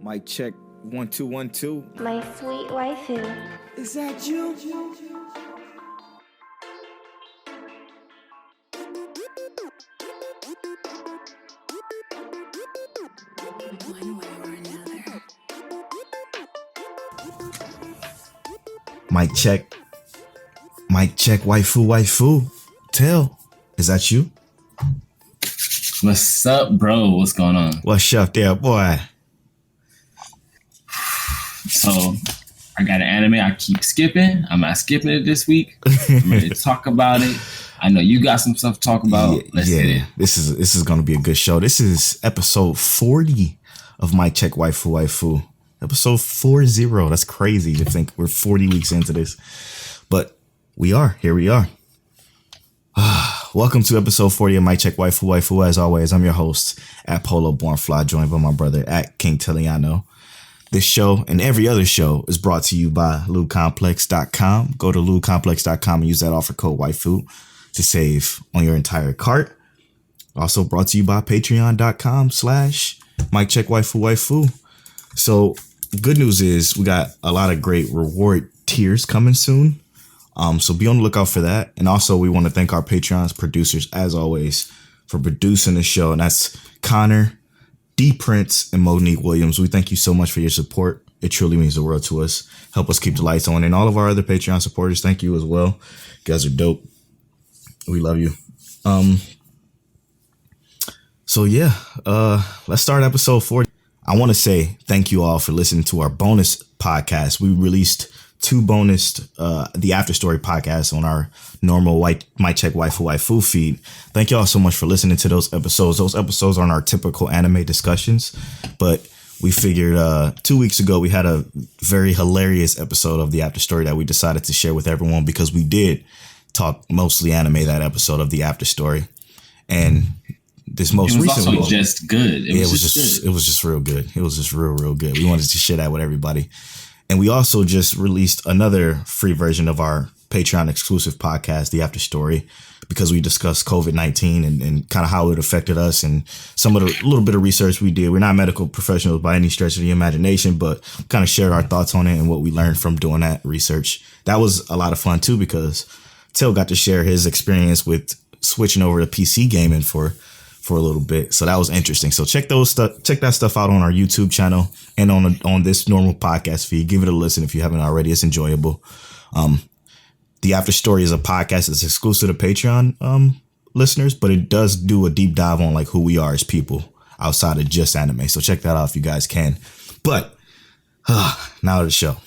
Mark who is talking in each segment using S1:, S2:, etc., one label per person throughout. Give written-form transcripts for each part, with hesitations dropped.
S1: Mic check 1 2 1 2.
S2: My sweet waifu.
S1: Is that you?
S2: One way or another.
S3: Mic check. Mic check. Waifu. Telle, is that you?
S4: What's up, bro? What's going on?
S3: What's up there, boy?
S4: So, I got an anime I keep skipping. I'm not skipping it this week. I'm ready to talk about it. I know you got some stuff to talk about. Let's get it.
S3: This is gonna be a good show. This is episode 40 of Mic Check Waifu. Episode 40. That's crazy to think we're 40 weeks into this, but we are. Here we are. Welcome to episode 40 of Mic Check Waifu. As always, I'm your host at Polow Born Fly, joined by my brother at King Telliano. This show and every other show is brought to you by LudeComplex.com. Go to LudeComplex.com and use that offer code waifu to save on your entire cart. Also brought to you by Patreon.com/MicCheckWaifu. So good news is we got a lot of great reward tiers coming soon. So be on the lookout for that. And also we want to thank our Patreon's producers, as always, for producing the show. And that's Connor, D Prince, and Monique Williams. We thank you so much for your support. It truly means the world to us. Help us keep the lights on. And all of our other Patreon supporters, thank you as well. You guys are dope. We love you. So yeah, let's start episode 40. I want to say thank you all for listening to our bonus podcast. We released 2 bonus the After Story podcast on our normal Mic Check Waifu feed. Thank you all so much for listening to those episodes. Those episodes aren't our typical anime discussions, but we figured 2 weeks ago we had a very hilarious episode of the After Story that we decided to share with everyone because we did talk mostly anime that episode of the After Story. And this most recent one,
S4: also just good.
S3: It was just real good. It was just real good. We wanted to share that with everybody. And we also just released another free version of our Patreon exclusive podcast, The After Story, because we discussed COVID-19 and kind of how it affected us and some of the little bit of research we did. We're not medical professionals by any stretch of the imagination, but kind of shared our thoughts on it and what we learned from doing that research. That was a lot of fun too, because Till got to share his experience with switching over to PC gaming for a little bit. So that was interesting. So check that stuff out on our YouTube channel and on this normal podcast feed. Give it a listen if you haven't already. It's enjoyable. The After Story is a podcast that's exclusive to Patreon listeners, but it does do a deep dive on like who we are as people outside of just anime. So check that out if you guys can. But now to the show.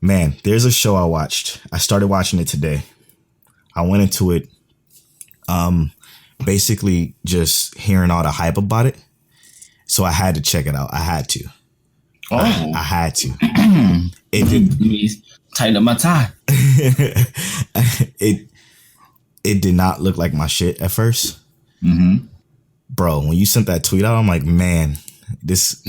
S3: Man, there's a show I watched. I started watching it today. I went into it basically just hearing all the hype about it. So I had to check it out. I had to.
S4: Oh.
S3: I had to. It did.
S4: Tighten up my tie.
S3: It did not look like my shit at first.
S4: Mm-hmm.
S3: Bro, when you sent that tweet out, I'm like, man, this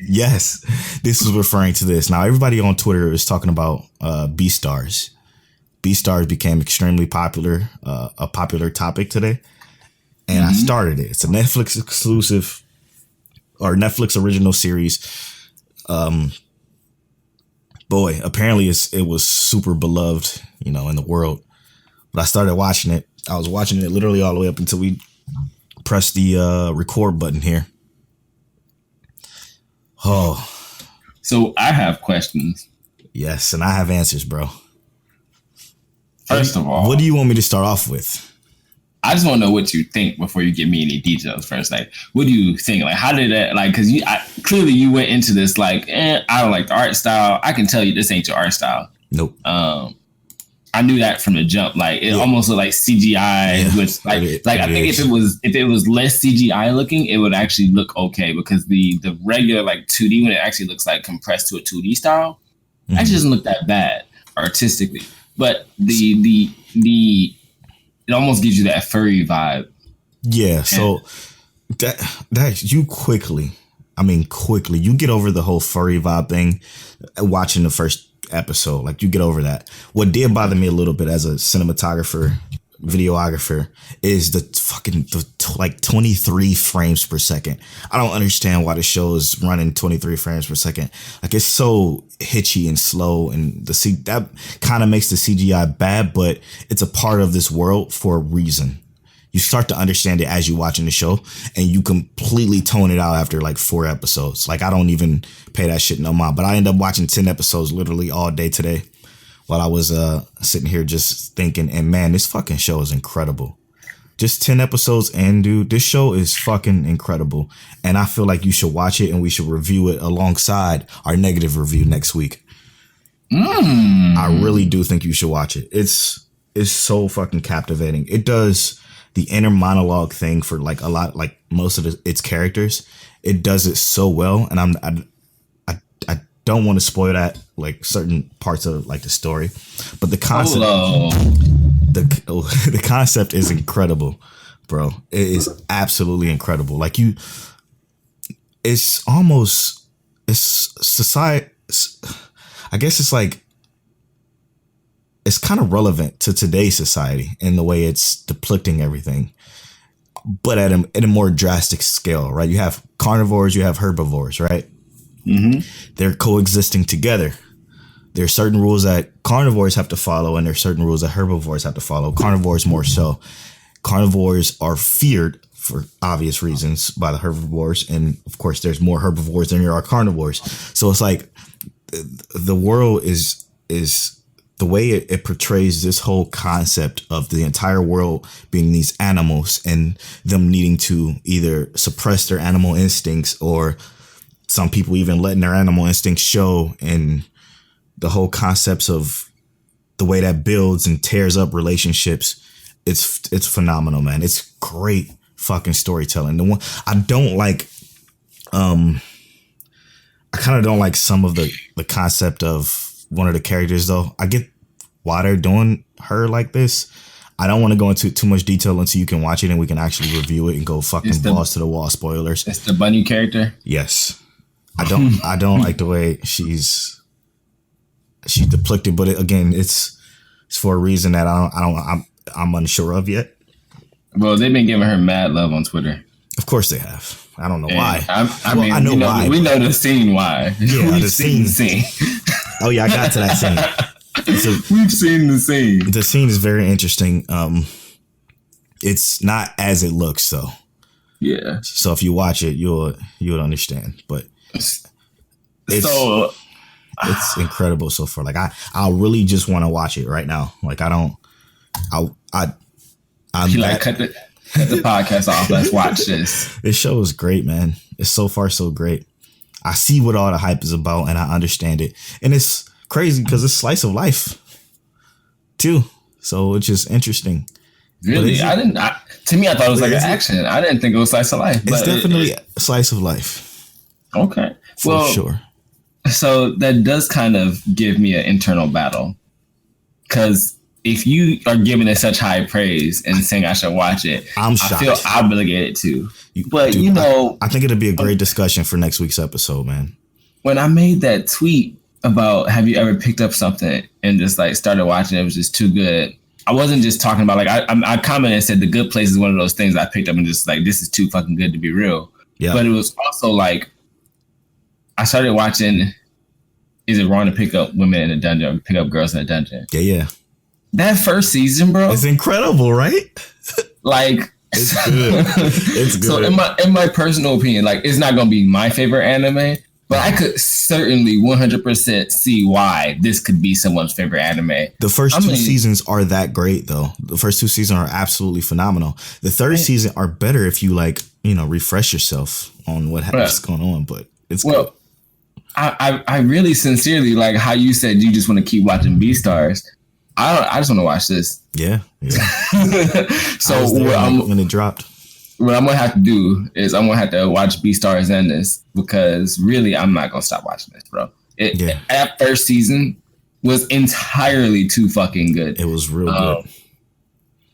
S3: yes, this is referring to this. Now, everybody on Twitter is talking about Beaststars. Beaststars became extremely popular, a popular topic today. And I started it. It's a Netflix exclusive or Netflix original series. Boy, apparently it was super beloved, in the world. But I started watching it. I was watching it literally all the way up until we pressed the record button here. Oh.
S4: So I have questions.
S3: Yes, and I have answers, bro.
S4: First of all,
S3: what do you want me to start off with?
S4: I just want to know what you think before you give me any details first. Like, what do you think? Like, how did that, like, because clearly you went into this like, I don't like the art style. I can tell you this ain't your art style.
S3: Nope.
S4: I knew that from the jump. Like, it almost looked like CGI, which I think if it was less CGI looking, it would actually look okay, because the regular like 2D, when it actually looks like compressed to a 2D style, actually doesn't look that bad artistically. But it almost gives you that furry vibe.
S3: Yeah. So that you quickly you get over the whole furry vibe thing watching the first episode. Like, you get over that. What did bother me a little bit as a cinematographer videographer is like 23 frames per second. I don't understand why the show is running 23 frames per second. Like, it's so hitchy and slow, and that kind of makes the CGI bad, but it's a part of this world for a reason. You start to understand it as you're watching the show, and you completely tone it out after like 4 episodes. Like, I don't even pay that shit no mind, but I end up watching 10 episodes literally all day today while I was sitting here just thinking, and man, this fucking show is incredible. Just 10 episodes in, dude, this show is fucking incredible. And I feel like you should watch it, and we should review it alongside our negative review next week. I really do think you should watch it. It's so fucking captivating. It does the inner monologue thing for like a lot, like most of its characters. It does it so well, and I don't want to spoil that, like certain parts of like the story, but the concept, the concept is incredible, bro. It is absolutely incredible. Like, it's society. I guess it's like, it's kind of relevant to today's society in the way it's depicting everything, but at a more drastic scale, right? You have carnivores, you have herbivores, right? Mm-hmm. They're coexisting together. There are certain rules that carnivores have to follow, and there are certain rules that herbivores have to follow. Carnivores more so. Carnivores are feared for obvious reasons by the herbivores, and of course, there's more herbivores than there are carnivores. So it's like the world is the way it portrays this whole concept of the entire world being these animals and them needing to either suppress their animal instincts, or some people even letting their animal instincts show, and the whole concepts of the way that builds and tears up relationships. It's phenomenal, man. It's great fucking storytelling. The one I don't like, I kind of don't like some of the concept of one of the characters, though. I get why they're doing her like this. I don't want to go into too much detail until you can watch it and we can actually review it and go fucking balls to the wall spoilers.
S4: It's the bunny character.
S3: Yes, I don't like the way she's depicted, but again, it's for a reason that I'm unsure of yet.
S4: Well, they've been giving her mad love on Twitter.
S3: Of course they have. I don't know why.
S4: I know why. We know the scene why.
S3: Yeah,
S4: We've seen the scene.
S3: Oh yeah, I got to that scene.
S4: We've seen the scene.
S3: The scene is very interesting. It's not as it looks, though.
S4: Yeah.
S3: So if you watch it, you'll understand. But it's incredible so far. Like I really just want to watch it right now. Like I'm
S4: like cut the podcast off. Let's watch this.
S3: This show is great, man. It's so far so great. I see what all the hype is about, and I understand it. And it's crazy because it's slice of life too. So it's just interesting.
S4: Really? To me, I thought it was like an action. I didn't think it was slice of life.
S3: It's definitely a slice of life.
S4: Okay.
S3: For sure.
S4: So that does kind of give me an internal battle. Because if you are giving it such high praise and saying I should watch it,
S3: I'm shocked.
S4: I feel obligated to. But
S3: Dude,
S4: I
S3: think it'll be a great discussion for next week's episode, man.
S4: When I made that tweet about have you ever picked up something and just like started watching it was just too good, I wasn't just talking about like I commented and said The Good Place is one of those things I picked up and just like this is too fucking good to be real. Yeah. But it was also like I started watching Is It Wrong to Pick Up Women in a Dungeon or Pick Up Girls in a Dungeon?
S3: Yeah.
S4: That first season, bro.
S3: It's incredible, right?
S4: Like
S3: it's good. It's good.
S4: So in my personal opinion, like it's not gonna be my favorite anime, but I could certainly 100% see why this could be someone's favorite anime.
S3: The first two seasons are that great, though. The first two seasons are absolutely phenomenal. The third season are better if you refresh yourself on what's going on. But it's good.
S4: I really sincerely like how you said you just want to keep watching Beaststars. I just want to watch this.
S3: Yeah.
S4: So
S3: when it dropped.
S4: What I'm gonna have to do is I'm gonna have to watch Beastars and this because really I'm not gonna stop watching this, bro. That first season was entirely too fucking good.
S3: It was real good.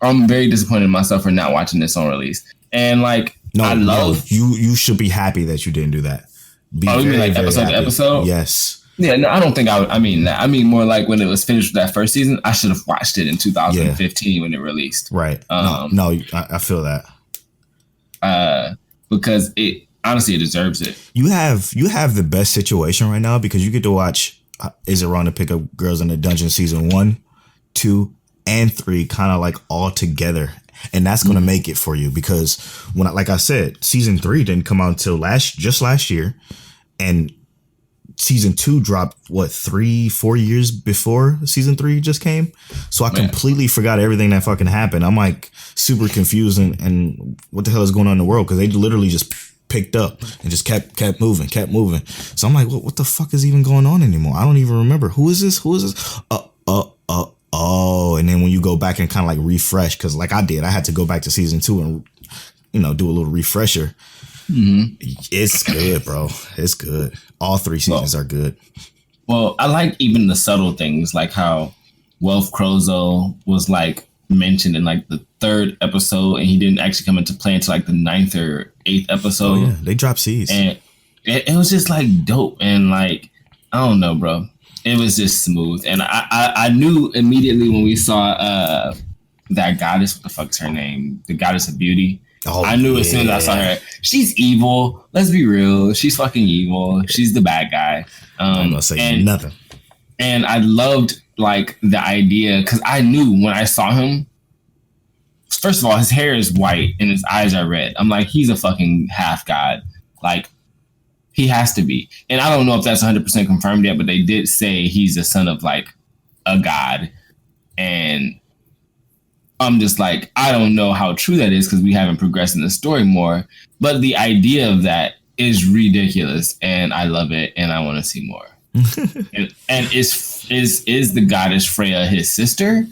S4: I'm very disappointed in myself for not watching this on release. And like,
S3: you should be happy that you didn't do that.
S4: You mean like episode to episode?
S3: Yes.
S4: Yeah, no, I don't think I mean that. I mean more like when it was finished with that first season, I should have watched it in 2015 when it released.
S3: Right. I feel that.
S4: Because it honestly it deserves it.
S3: You have the best situation right now because you get to watch Is It Wrong to Pick Up Girls in the Dungeon season 1, 2, and 3 kind of like all together. And that's going to make it for you because like I said, season 3 didn't come out until last year, and season 2 dropped 3-4 years before season 3 just came. So I completely forgot everything that fucking happened. I'm like super confused and what the hell is going on in the world? Because they literally just picked up and just kept moving. So I'm like, what the fuck is even going on anymore? I don't even remember. Who is this? Oh, and then when you go back and kind of like refresh, because like I did, I had to go back to season 2 and do a little refresher. Mm-hmm. It's good, bro. It's good. All 3 seasons are good.
S4: Well, I like even the subtle things, like how Wealth Crozo was like mentioned in like the 3rd episode, and he didn't actually come into play until like the 9th or 8th episode.
S3: Oh yeah, they dropped seeds, and
S4: it was just like dope, and like I don't know, bro. It was just smooth, and I knew immediately when we saw that goddess. What the fuck's her name? The goddess of beauty. Oh, I knew as soon as I saw her. She's evil. Let's be real. She's fucking evil. She's the bad guy.
S3: I'm gonna say nothing.
S4: And I loved like the idea because I knew when I saw him. First of all, his hair is white and his eyes are red. I'm like, he's a fucking half god. Like. He has to be. And I don't know if that's 100% confirmed yet, but they did say he's the son of like a god. And I'm just like, I don't know how true that is because we haven't progressed in the story more. But the idea of that is ridiculous. And I love it. And I want to see more. and is the goddess Freya his sister?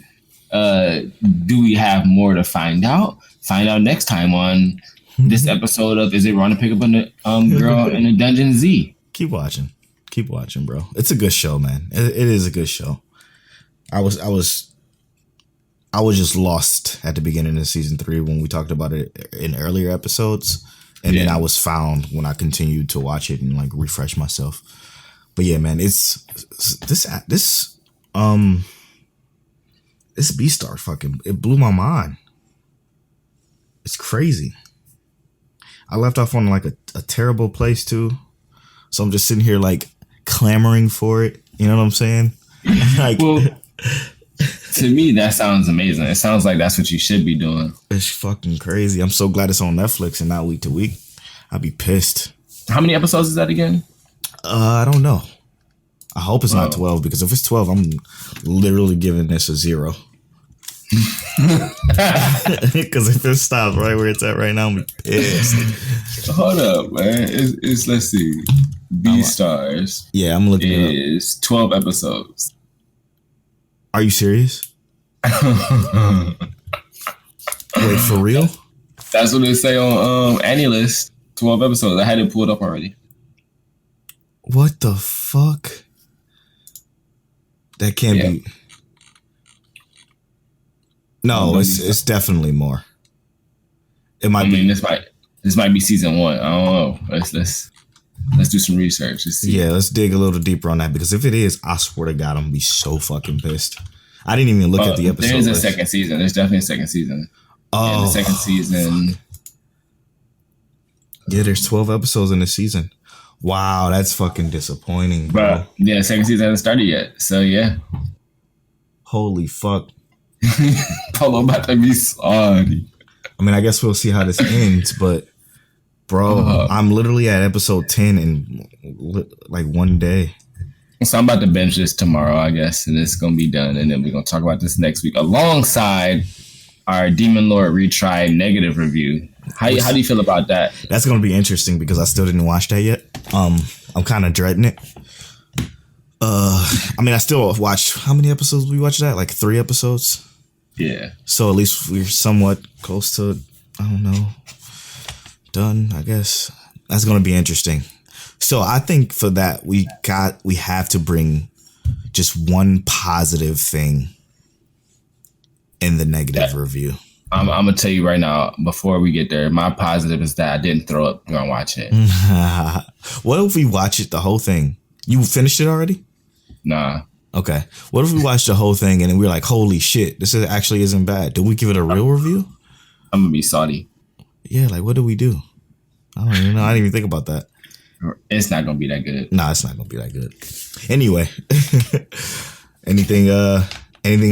S4: Do we have more to find out? Find out next time on this episode of Is It Wrong to Pick Up a Girl in a Dungeon Z.
S3: Keep watching, bro. It's a good show, man. It is a good show. I was just lost at the beginning of season 3 when we talked about it in earlier episodes, and then I was found when I continued to watch it and like refresh myself. But yeah, man, it's this Beastars fucking it blew my mind. It's crazy. I left off on like a terrible place too. So I'm just sitting here like clamoring for it. You know what I'm saying? Like,
S4: well, to me, that sounds amazing. It sounds like that's what you should be doing.
S3: It's fucking crazy. I'm so glad it's on Netflix and not week to week. I'd be pissed.
S4: How many episodes is that again?
S3: I don't know. I hope it's not 12 because if it's 12, I'm literally giving this a 0. Because if it stops right where it's at right now, I'm pissed.
S4: Hold up, man. It's let's see. Beastars.
S3: Yeah, I'm looking at it.
S4: Is 12 episodes.
S3: Are you serious? Wait, for real?
S4: That's what they say on AniList. 12 episodes. I had it pulled up already.
S3: What the fuck? That can't be. No, it's definitely more. It might be.
S4: This might be season 1. I don't know. Let's do some research.
S3: Yeah, let's dig a little deeper on that because if it is, I swear to God, I'm gonna be so fucking pissed. I didn't even look at the episode.
S4: There's a second season. There's definitely a second season.
S3: Oh,
S4: and the second season.
S3: Fuck. Yeah, there's 12 episodes in the season. Wow, that's fucking disappointing, bro.
S4: Yeah, the second season hasn't started yet. So yeah.
S3: Holy fuck.
S4: Polow about to be sorry.
S3: I mean, I guess we'll see how this ends, but bro, I'm literally at episode 10 in like one day.
S4: So I'm about to binge this tomorrow, I guess, and it's gonna be done, and then we're gonna talk about this next week alongside our Demon Lord retry negative review. How do you feel about that?
S3: That's gonna be interesting because I still didn't watch that yet. I'm kind of dreading it. I mean, I still watched. How many episodes we watched that? Like 3 episodes.
S4: Yeah.
S3: So at least we're somewhat close to, I don't know, done, I guess. That's going to be interesting. So I think for that, we have to bring just one positive thing in the negative review.
S4: I'm going to tell you right now, before we get there, my positive is that I didn't throw up during watching it.
S3: What if we watch it, the whole thing, You finished it already?
S4: Nah.
S3: Okay. What if we watched the whole thing and then we were like, holy shit, this actually isn't bad. Did we give it a real review?
S4: I'm gonna be salty.
S3: Yeah, like what do we do? I don't even know. I didn't even think about that.
S4: It's not gonna be that good.
S3: Nah, it's not gonna be that good. Anyway, anything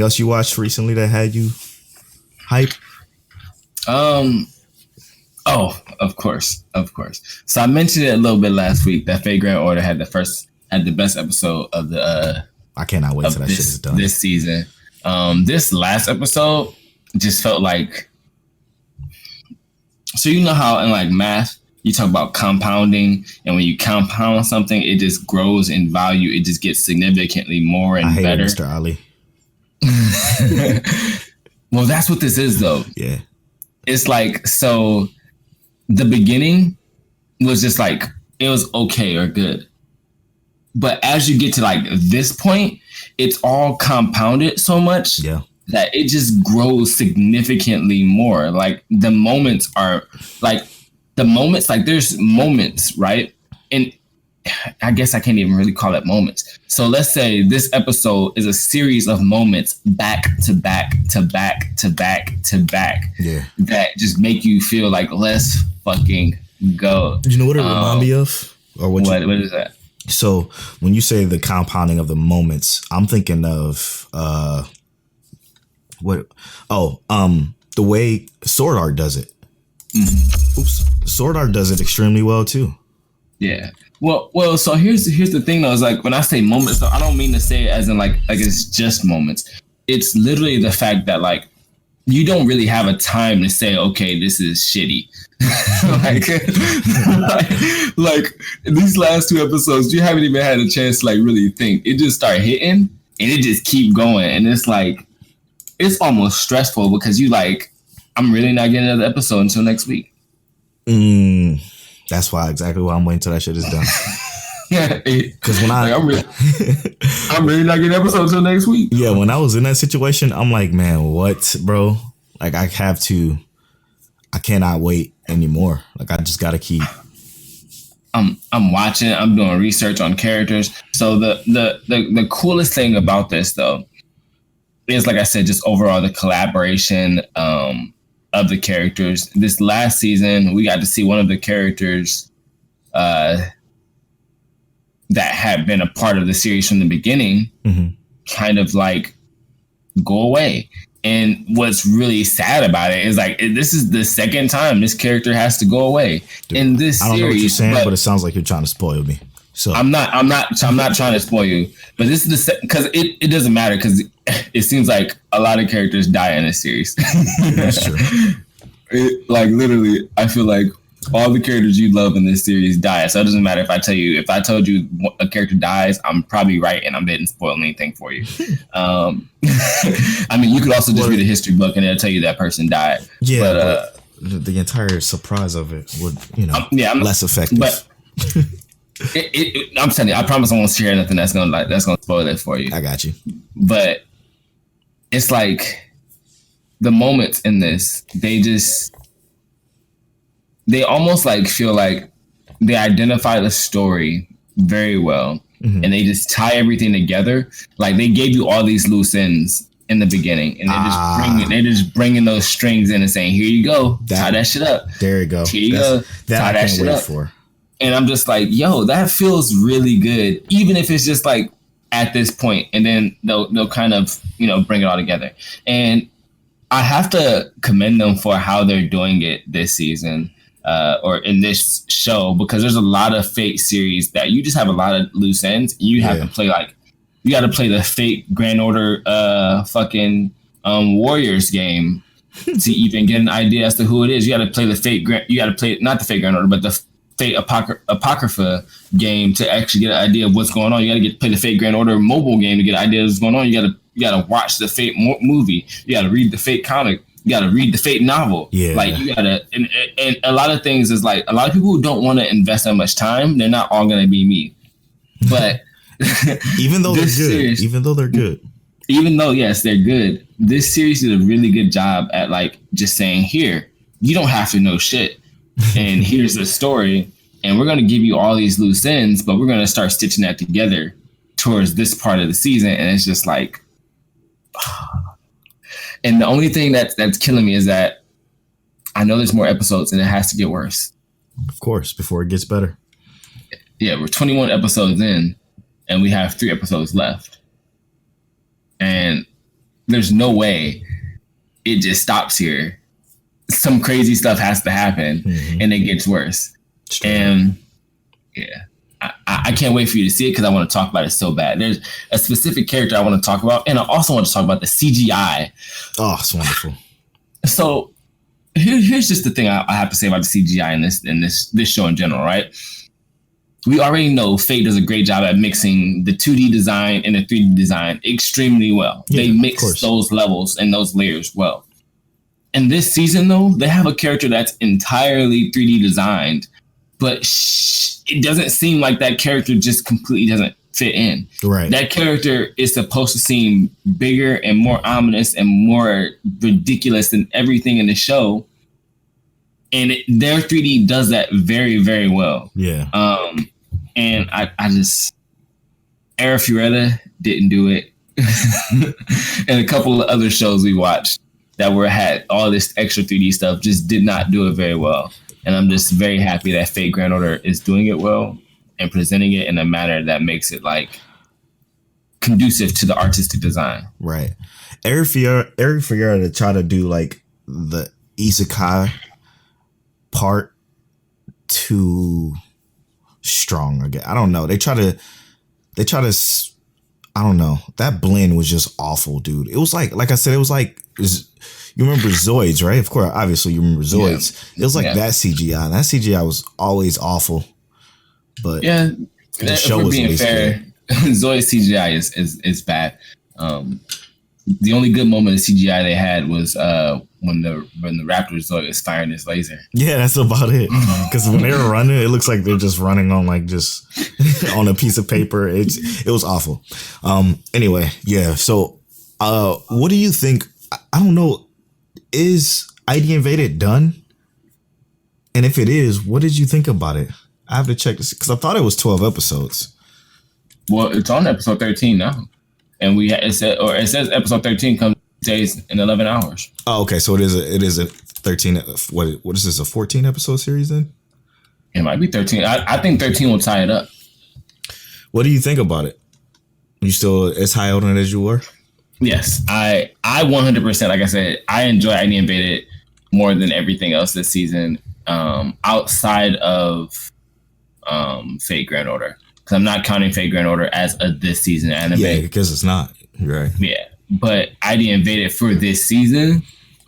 S3: else you watched recently that had you hype?
S4: Oh, of course. So I mentioned it a little bit last week that Fate Grand Order had the best episode of the
S3: I cannot wait till that shit is done.
S4: This season. This last episode just felt like, so you know how in like math you talk about compounding, and when you compound something, it just grows in value. It just gets significantly more and better.
S3: Mr. Ali.
S4: Well, that's what this is, though.
S3: Yeah.
S4: It's like, so the beginning was just like, it was okay or good. But as you get to like this point, it's all compounded so much that it just grows significantly more. Like the moments, there's moments, right? And I guess I can't even really call it moments. So let's say this episode is a series of moments back to back to back to back to back.
S3: Yeah. That
S4: just make you feel like, let's fucking go.
S3: You know what it reminds me of? Or what
S4: is that?
S3: So when you say the compounding of the moments, I'm thinking of the way Sword Art does it. Mm-hmm. Sword Art does it extremely well too.
S4: Yeah. Well. So here's the thing though. Is like when I say moments, though, I don't mean to say it as in like it's just moments. It's literally the fact that like you don't really have a time to say, okay, this is shitty. like these last two episodes, you haven't even had a chance to like really think. It just start hitting and it just keep going, and it's like it's almost stressful because you like, I'm really not getting another episode until next week.
S3: That's exactly why I'm waiting till that shit is done. Because when I'm
S4: really not getting an episode until next week.
S3: Yeah, when I was in that situation, I'm like, man, what, bro? Like I cannot wait anymore. Like I just gotta keep.
S4: I'm watching. I'm doing research on characters. So the coolest thing about this though is, like I said, just overall the collaboration of the characters. This last season, we got to see one of the characters that had been a part of the series from the beginning, kind of like go away. And what's really sad about it is like this is the second time this character has to go away. Dude, in this series. I don't know what you're saying,
S3: but it sounds like you're trying to spoil me. So
S4: I'm not trying to spoil you. But this is because it doesn't matter because it seems like a lot of characters die in this series.
S3: That's true.
S4: Like literally, I feel like all the characters you love in this series die. So it doesn't matter if I told you a character dies, I'm probably right and I didn't spoil anything for you. I mean, you could also just read a history book and it'll tell you that person died.
S3: Yeah, but the entire surprise of it would, less effective.
S4: But I'm telling you, I promise I won't share nothing that's gonna spoil it for you.
S3: I got you.
S4: But it's like the moments in this, they almost like feel like they identify the story very well, and they just tie everything together. Like they gave you all these loose ends in the beginning, and they're just bringing those strings in and saying, "Here you go, tie that shit up."
S3: There you go.
S4: Here you go, tie that shit up.
S3: For.
S4: And I'm just like, yo, that feels really good, even if it's just like at this point, and then they'll kind of bring it all together. And I have to commend them for how they're doing it this season. Or in this show, because there's a lot of Fate series that you just have a lot of loose ends. You have to play you got to play the Fate Grand Order Warriors game to even get an idea as to who it is. You got to play not the Fate Grand Order, but the Fate Apocrypha game to actually get an idea of what's going on. You got to play the Fate Grand Order mobile game to get an idea of what's going on. You got to watch the Fate movie. You got to read the Fate comic. You got to read the Fate novel. Yeah. Like you got to, and a lot of things is like a lot of people who don't want to invest that much time, they're not all going to be me. But
S3: even though yes,
S4: they're good. This series did a really good job at like just saying, here, you don't have to know shit. And here's the story. and we're going to give you all these loose ends, but we're going to start stitching that together towards this part of the season. And it's just like, and the only thing that's killing me is that I know there's more episodes and it has to get worse.
S3: Of course, before it gets better.
S4: Yeah, we're 21 episodes in and we have 3 episodes left. And there's no way it just stops here. Some crazy stuff has to happen and it gets worse. And yeah, I can't wait for you to see it because I want to talk about it so bad. There's a specific character I want to talk about, and I also want to talk about the CGI.
S3: Oh, it's wonderful.
S4: So here's just the thing I have to say about the CGI in this show in general, right? We already know Fate does a great job at mixing the 2D design and the 3D design extremely well. Yeah, they mix those levels and those layers well. In this season, though, they have a character that's entirely 3D designed, but it doesn't seem like that character just completely doesn't fit in.
S3: Right.
S4: That character is supposed to seem bigger and more ominous and more ridiculous than everything in the show. And their 3D does that very, very well.
S3: Yeah.
S4: And I just... Arifureta didn't do it. And a couple of other shows we watched that had all this extra 3D stuff just did not do it very well. And I'm just very happy that Fate Grand Order is doing it well and presenting it in a manner that makes it like conducive to the artistic design.
S3: Right. Eric Figueroa to try to do like the isekai part too strong again. I don't know. They try to I don't know. That blend was just awful, dude. It was like I said, it was like, you remember Zoids, right? Of course, obviously you remember Zoids. Yeah. It was like that CGI. And that CGI was always awful. But
S4: yeah,
S3: the show was being fair.
S4: Zoid CGI is bad. The only good moment of CGI they had was when the Raptor Zoid was firing his laser.
S3: Yeah, that's about it. Because when they were running, it looks like they're just running on like just on a piece of paper. It was awful. Anyway, yeah. So, what do you think? I don't know. Is ID Invaded done? And if it is, what did you think about it? I have to check this because I thought it was 12 episodes.
S4: Well, it's on episode 13 now. And it says episode 13 comes days in 11 hours.
S3: Oh, okay. So it is a 13. What is this? A 14 episode series then?
S4: It might be 13. I think 13 will tie it up.
S3: What do you think about it? You still as high on it as you were?
S4: Yes, I 100%. Like I said, I enjoy ID Invaded more than everything else this season. Outside of Fate Grand Order. Because I'm not counting Fate Grand Order as a this season anime.
S3: Yeah, because it's not. You're right.
S4: Yeah. But ID Invaded for this season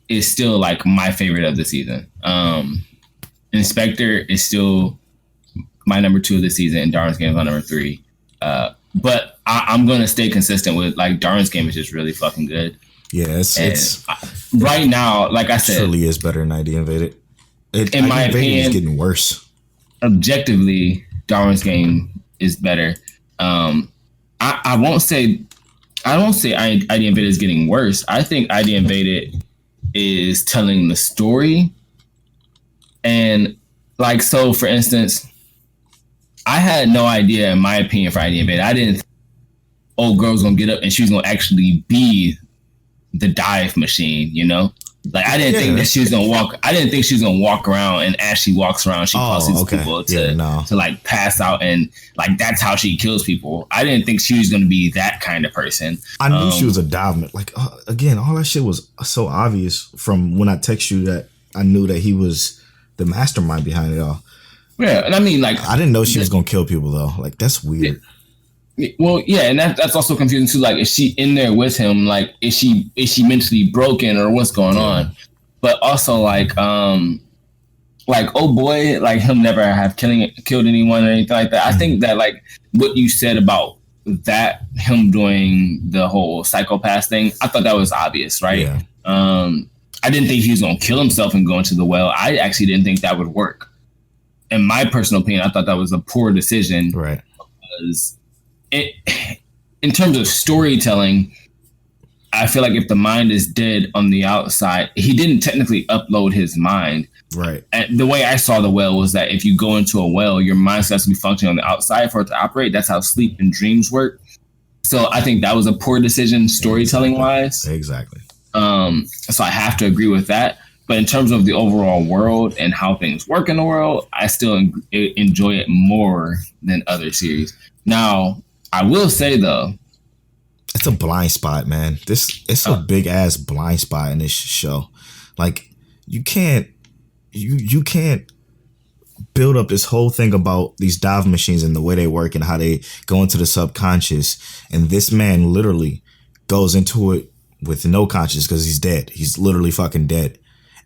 S4: is still like my favorite of the season. Inspector is still my number 2 of the season, and Darwin's Game is my number 3. But I'm going to stay consistent with like Darwin's Game is just really fucking good.
S3: Yeah, it's
S4: right now, like I said,
S3: truly is better than ID Invaded.
S4: In my opinion,
S3: it's getting worse.
S4: Objectively, Darwin's Game is better. I won't say ID Invaded is getting worse. I think ID Invaded is telling the story. And like, so for instance, I had no idea, in my opinion, for ID Invaded. I didn't think old girl was gonna get up and she was gonna actually be the dive machine, you know? Like I didn't think that she was gonna walk. I didn't think she was gonna walk around, and as she walks around, she causes people to like pass out, and like that's how she kills people. I didn't think she was gonna be that kind of person.
S3: I knew she was a dive. Like again, all that shit was so obvious from when I text you that I knew that he was the mastermind behind it all.
S4: Yeah, and I mean, like
S3: I didn't know she was gonna kill people though. Like that's weird.
S4: Well, yeah, and that's also confusing too. Like, is she in there with him? Like, is she mentally broken or what's going on? But also, like, oh boy, like him never have killed anyone or anything like that. I think that like what you said about that, him doing the whole psychopath thing, I thought that was obvious, right? Yeah. I didn't think he was gonna kill himself and go into the well. I actually didn't think that would work. In my personal opinion, I thought that was a poor decision,
S3: right?
S4: Because in terms of storytelling, I feel like if the mind is dead on the outside, he didn't technically upload his mind.
S3: Right.
S4: And the way I saw the well was that if you go into a well, your mind has to be functioning on the outside for it to operate. That's how sleep and dreams work. So I think that was a poor decision storytelling wise.
S3: Exactly.
S4: So I have to agree with that. But in terms of the overall world and how things work in the world, I still enjoy it more than other series. Now, I will say though,
S3: it's a blind spot, man. It's a big ass blind spot in this show. Like you can't build up this whole thing about these dive machines and the way they work and how they go into the subconscious. And this man literally goes into it with no conscience because he's dead. He's literally fucking dead.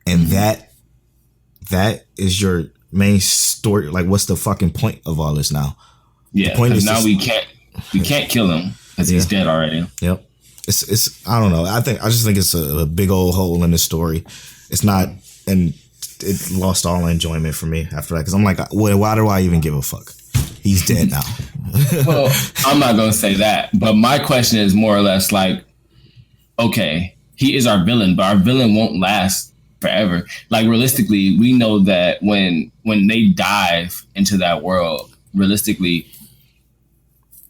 S3: And that is your main story. Like, what's the fucking point of all this now?
S4: Yeah, because now we can't kill him because he's dead already.
S3: Yep. It's I don't know. I just think it's a big old hole in the story. It's not, and it lost all enjoyment for me after that because I'm like, why do I even give a fuck? He's dead now.
S4: Well, I'm not gonna say that, but my question is more or less like, okay, he is our villain, but our villain won't last forever. Like realistically, we know that when they dive into that world, realistically,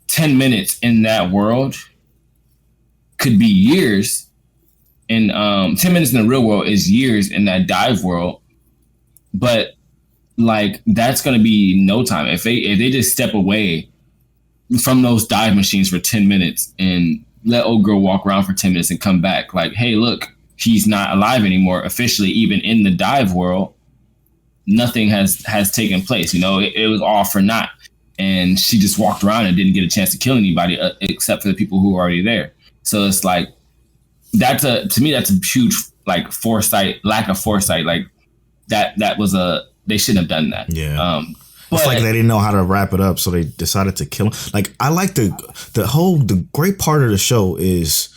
S4: 10 minutes in that world could be years. And 10 minutes in the real world is years in that dive world. But like that's gonna be no time. If they just step away from those dive machines for 10 minutes and let old girl walk around for 10 minutes and come back, like, hey, look, he's not alive anymore officially, even in the dive world, nothing has taken place. You know, it was all for naught. And she just walked around and didn't get a chance to kill anybody except for the people who were already there. So it's like, to me, that's a huge, like, lack of foresight. Like that was they shouldn't have done that.
S3: Yeah. It's like they didn't know how to wrap it up, so they decided to kill him. Like, I like the great part of the show is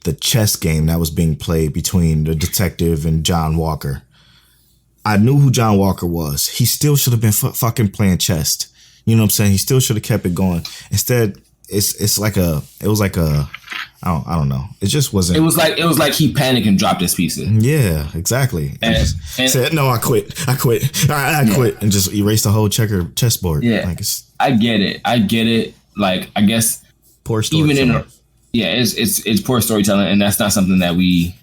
S3: the chess game that was being played between the detective and John Walker. I knew who John Walker was. He still should have been fucking playing chess. You know what I'm saying? He still should have kept it going. Instead, it was like I don't know. It just wasn't. It was
S4: like he panicked and dropped his pieces.
S3: Yeah, exactly. And said, "No, I quit. I quit, and just erased the whole chessboard."
S4: Yeah, like I get it. Like, I guess
S3: poor storytelling.
S4: It's poor storytelling, and that's not something that we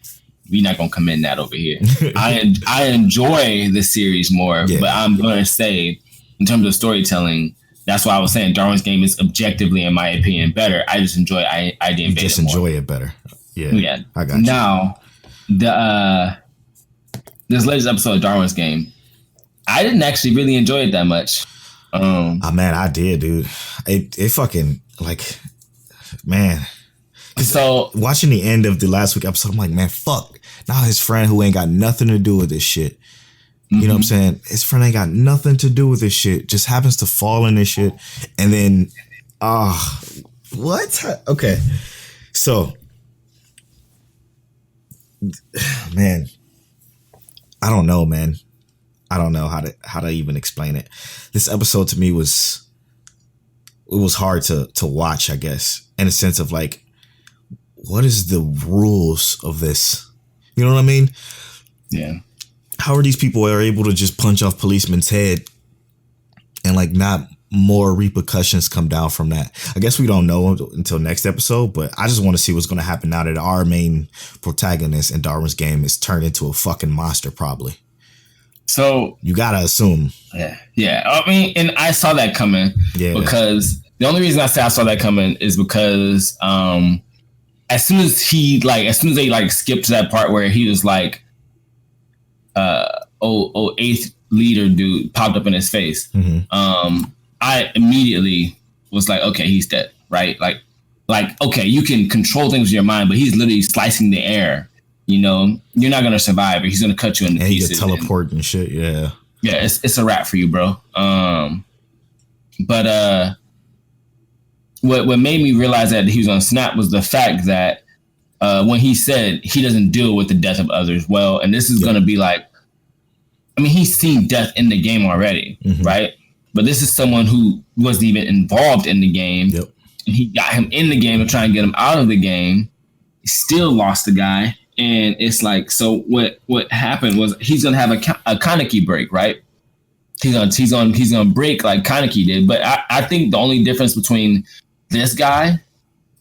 S4: not gonna commend that over here. I enjoy the series more, but I'm gonna say in terms of storytelling, that's why I was saying Darwin's Game is objectively, in my opinion, better. I just enjoy ID Invader.
S3: Just enjoy it better. Yeah. I got you.
S4: Now, this latest episode of Darwin's Game, I didn't actually really enjoy it that much.
S3: Man, I did, dude. It fucking, like, man. So watching the end of the last week episode, I'm like, man, fuck. Now his friend who ain't got nothing to do with this shit. You know what I'm saying? His friend ain't got nothing to do with this shit. Just happens to fall in this shit. And then, what? Okay. So, man, I don't know, man. I don't know how to even explain it. This episode to me was hard to watch, I guess, in a sense of like, what is the rules of this? You know what I mean?
S4: Yeah.
S3: How are these people able to just punch off policeman's head and like not more repercussions come down from that? I guess we don't know until next episode, but I just want to see what's going to happen now that our main protagonist in Darwin's Game is turned into a fucking monster, probably.
S4: So
S3: you gotta assume.
S4: Yeah. I mean, and I saw that coming. Yeah. Because the only reason I say I saw that coming is because as soon as they skipped that part where he was like, eighth leader dude popped up in his face. I immediately was like, okay, he's dead, right? Like, okay, you can control things with your mind, but he's literally slicing the air. You know, you're not gonna survive, or he's gonna cut you into pieces.
S3: He can teleport and shit. Yeah,
S4: it's a wrap for you, bro. But what made me realize that he was on Snap was the fact that when he said he doesn't deal with the death of others well, and this is gonna be like, I mean, he's seen death in the game already, right? But this is someone who wasn't even involved in the game. And he got him in the game and trying to get him out of the game. still lost the guy. And it's like, so what happened was he's gonna have a Kaneki break, right? He's gonna break like Kaneki did. But I think the only difference between this guy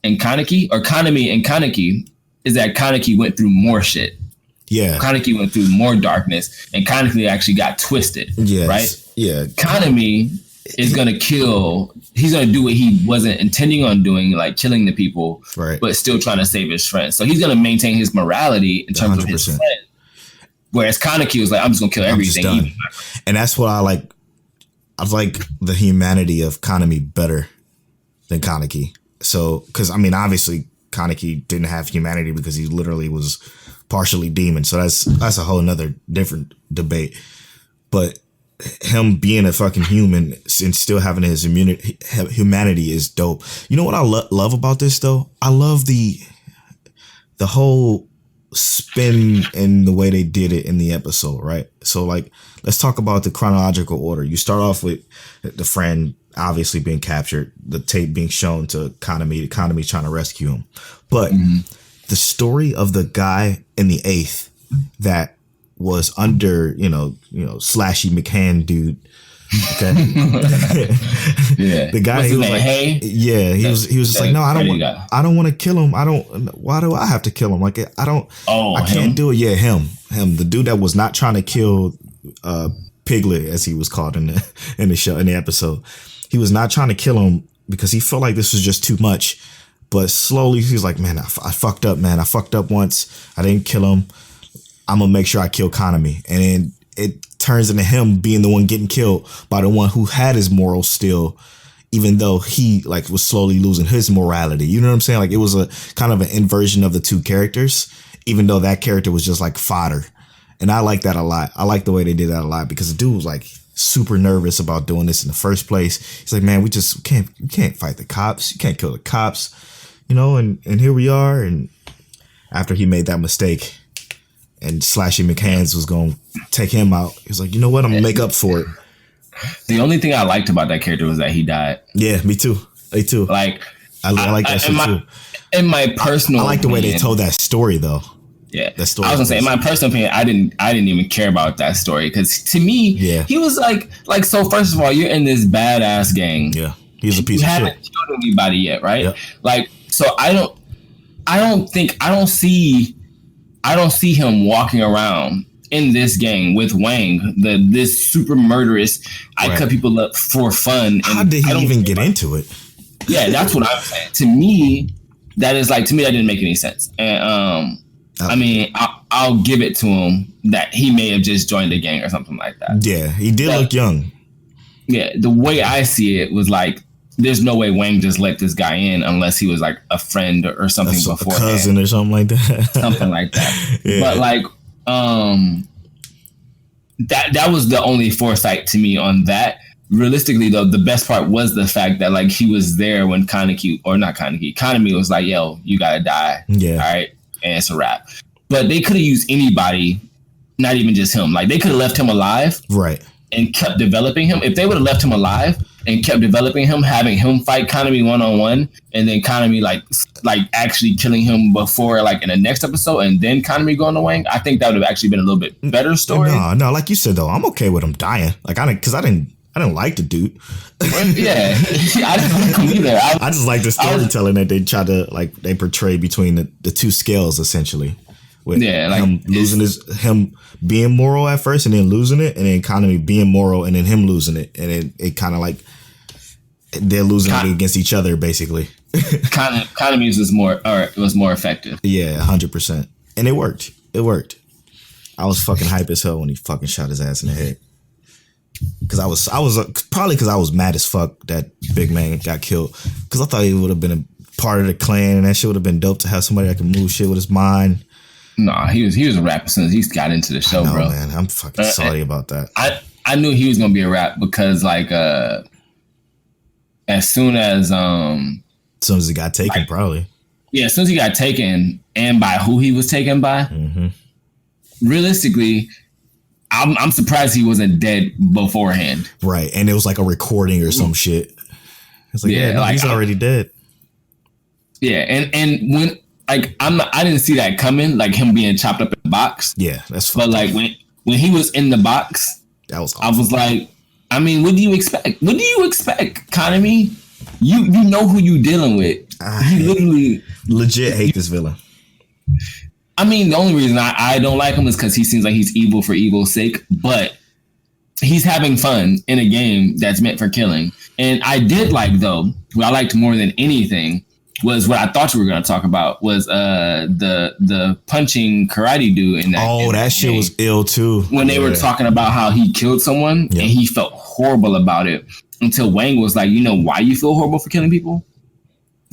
S4: and Kaneki, or Kanemi and Kaneki, is that Kaneki went through more shit.
S3: Yeah.
S4: Kaneki went through more darkness, and Kaneki actually got twisted. Yes. Right?
S3: Yeah.
S4: Kanemi is gonna kill. He's gonna do what he wasn't intending on doing, like killing the people,
S3: right,
S4: but still trying to save his friends. So he's gonna maintain his morality in terms 100%. Of his friend. Whereas Kaneki was like, I'm just gonna kill everything.
S3: And that's what I like. I like the humanity of Kanemi better than Kaneki. So, because I mean, obviously Kaneki didn't have humanity because he literally was partially demon. So that's a whole nother different debate. But him being a fucking human and still having his humanity is dope. You know what I love about this though? I love the whole spin and the way they did it in the episode, right? So like, let's talk about the chronological order. You start off with the friend obviously being captured, the tape being shown to Kanemi trying to rescue him. But the story of the guy in the 8th that was under, you know, Slashy McCann dude. Okay.
S4: Yeah.
S3: The guy, he was like,
S4: hey?
S3: Yeah, he was just like, no, I don't want to kill him. Why do I have to kill him? Like, I can't do it. Yeah, him. The dude that was not trying to kill Piglet, as he was called in the show, in the episode. He was not trying to kill him because he felt like this was just too much. But slowly he was like, man, I fucked up, man. I fucked up once. I didn't kill him. I'm going to make sure I kill Kanemi. And then it turns into him being the one getting killed by the one who had his morals still, even though he like was slowly losing his morality. You know what I'm saying? Like, it was a kind of an inversion of the two characters, even though that character was just like fodder. And I like that a lot. I like the way they did that a lot because the dude was like super nervous about doing this in the first place. He's like, man, we can't fight the cops. You can't kill the cops, you know, and here we are. And after he made that mistake, and Slashy McCann's was going to take him out, he was like, you know what? I'm going to make up for it.
S4: The only thing I liked about that character was that he died.
S3: Yeah, me too. Me too.
S4: Like,
S3: I like that shit too.
S4: In my personal
S3: I like the way they told that story, though.
S4: Yeah. That story. I was going to say, in my personal opinion, I didn't even care about that story. Because to me, he was like, so first of all, you're in this badass gang.
S3: Yeah. He's a piece of shit. You haven't
S4: killed anybody yet, right?
S3: Yep.
S4: Like, so I don't see him walking around in this gang with Wang, this super murderous. I cut people up for fun. And
S3: how did he even get into it?
S4: Yeah, that's what I'm saying. To me, that didn't make any sense. And I mean, I'll give it to him that he may have just joined a gang or something like that.
S3: Yeah, he did look young.
S4: Yeah, the way I see it was like, there's no way Wang just let this guy in unless he was like a friend or something before,
S3: a cousin or something like that.
S4: Something like that. Yeah. But like, that was the only foresight to me on that. Realistically, though, the best part was the fact that like he was there when Kanemi was like, "Yo, you gotta die."
S3: Yeah.
S4: All right, and it's a wrap. But they could have used anybody, not even just him. Like, they could have left him alive,
S3: right,
S4: and kept developing him. If they would have left him alive and kept developing him, having him fight Kanemi 1-on-1, and then Kanemi like actually killing him before, like in the next episode, and then Kanemi going to Wang, I think that would have actually been a little bit better story.
S3: No, like you said though, I'm okay with him dying. Like, I didn't like the dude.
S4: Yeah, I didn't like him either.
S3: I just like the storytelling that they try to they portray between the two scales essentially. With him losing him being moral at first and then losing it, and then Kanemi being moral and then him losing it, and it kind of like they're losing it against each other basically.
S4: Kanemi's was more effective.
S3: Yeah, 100%, and it worked. I was fucking hype as hell when he fucking shot his ass in the head. Because I was mad as fuck that big man got killed. Because I thought he would have been a part of the clan, and that shit would have been dope to have somebody that can move shit with his mind.
S4: Nah, he was a rap as soon as he got into the show, bro.
S3: Man, I'm fucking sorry about that.
S4: I knew he was gonna be a rap because like as soon as
S3: he got taken, probably.
S4: Yeah, as soon as he got taken, and by who he was taken by, realistically, I'm surprised he wasn't dead beforehand.
S3: Right, and it was like a recording or some shit. It's like, he's already dead.
S4: Yeah, and I didn't see that coming, like him being chopped up in the box.
S3: Yeah, that's
S4: fun. But like when he was in the box,
S3: that was awesome.
S4: I was like, I mean, what do you expect? What do you expect, Kanami? You know who you dealing with. You literally
S3: legit hate this villain.
S4: I mean, the only reason I don't like him is because he seems like he's evil for evil's sake, but he's having fun in a game that's meant for killing. And I did like, though, what I liked more than anything was what I thought you were going to talk about was the punching karate dude in that.
S3: Oh, that shit was ill too.
S4: When they were talking about how he killed someone and he felt horrible about it until Wang was like, you know why you feel horrible for killing people?